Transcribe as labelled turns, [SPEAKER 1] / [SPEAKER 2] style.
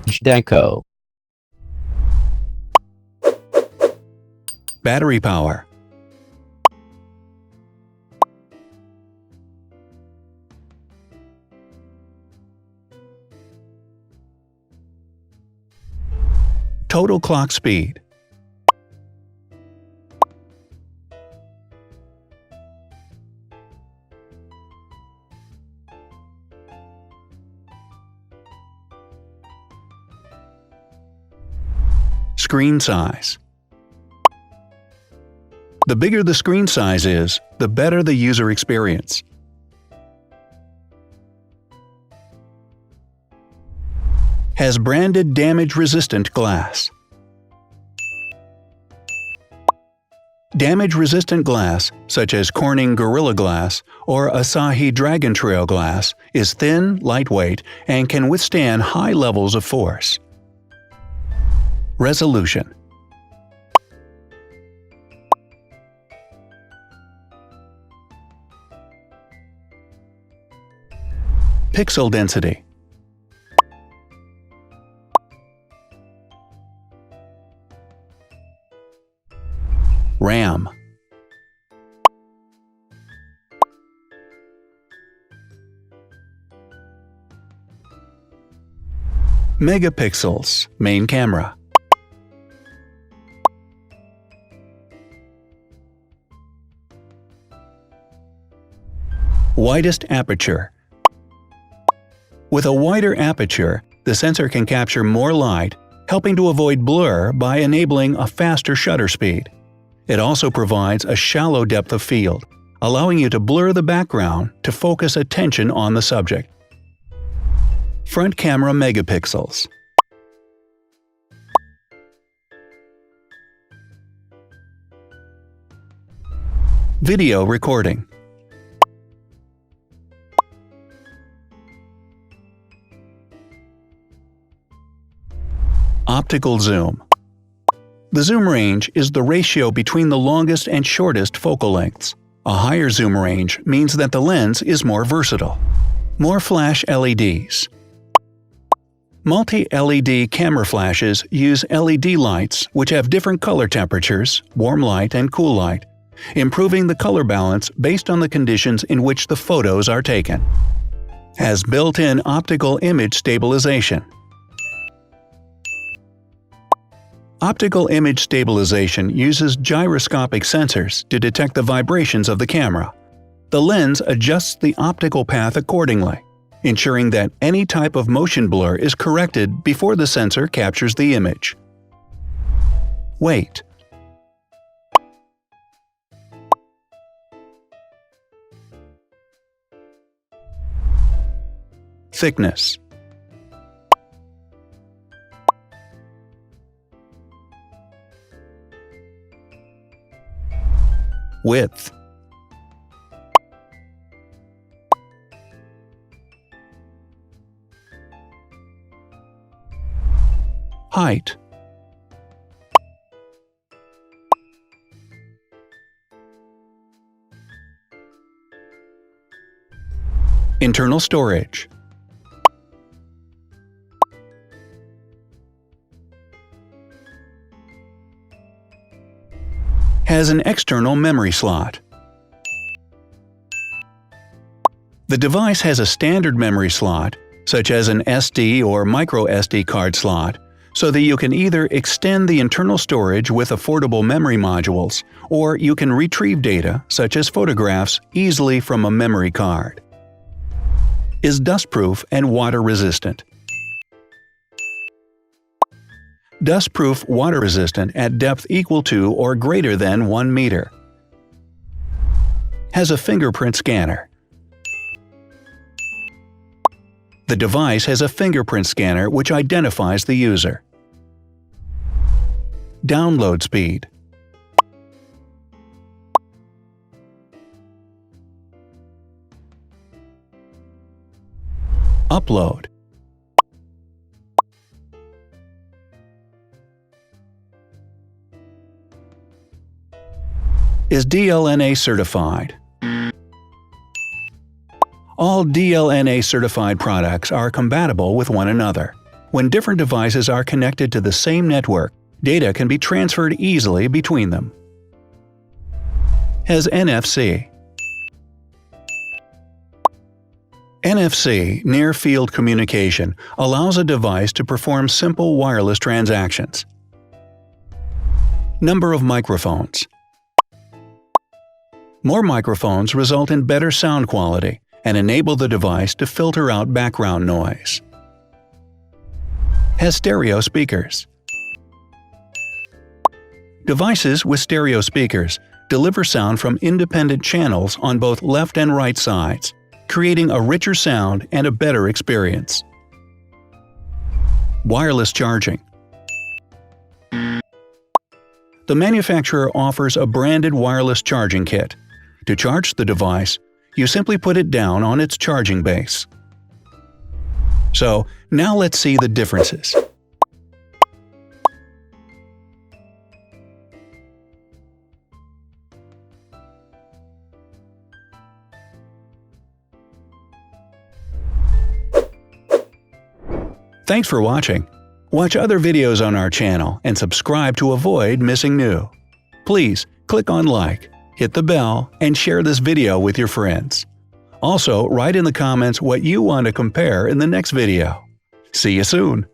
[SPEAKER 1] Zhdanko.
[SPEAKER 2] Battery power. Total clock speed. Screen size. The bigger the screen size is, the better the user experience. Has branded damage-resistant glass. Damage-resistant glass, such as Corning Gorilla Glass or Asahi Dragon Trail glass, is thin, lightweight, and can withstand high levels of force. Resolution. Pixel density. RAM. Megapixels, main camera. Widest aperture. With a wider aperture, the sensor can capture more light, helping to avoid blur by enabling a faster shutter speed. It also provides a shallow depth of field, allowing you to blur the background to focus attention on the subject. Front camera megapixels. Video recording. Optical zoom. The zoom range is the ratio between the longest and shortest focal lengths. A higher zoom range means that the lens is more versatile. More flash LEDs. Multi-LED camera flashes use LED lights which have different color temperatures, warm light and cool light, improving the color balance based on the conditions in which the photos are taken. Has built-in optical image stabilization. Optical image stabilization uses gyroscopic sensors to detect the vibrations of the camera. The lens adjusts the optical path accordingly, ensuring that any type of motion blur is corrected before the sensor captures the image. Weight. Thickness. Width. Height. Internal storage. Has an external memory slot. The device has a standard memory slot, such as an SD or micro SD card slot, so that you can either extend the internal storage with affordable memory modules, or you can retrieve data, such as photographs, easily from a memory card. Is dustproof and water-resistant. Dustproof water-resistant at depth equal to or greater than 1 meter. Has a fingerprint scanner. The device has a fingerprint scanner which identifies the user. Download speed. Upload. Is DLNA certified. All DLNA certified products are compatible with one another. When different devices are connected to the same network, data can be transferred easily between them. Has NFC. NFC, Near Field Communication, allows a device to perform simple wireless transactions. Number of microphones. More microphones result in better sound quality and enable the device to filter out background noise. Has stereo speakers. Devices with stereo speakers deliver sound from independent channels on both left and right sides, creating a richer sound and a better experience. Wireless charging. The manufacturer offers a branded wireless charging kit. To charge the device, you simply put it down on its charging base. So, now let's see the differences. Thanks for watching. Watch other videos on our channel and subscribe to avoid missing new. Please click on like, hit the bell, and share this video with your friends. Also, write in the comments what you want to compare in the next video. See you soon!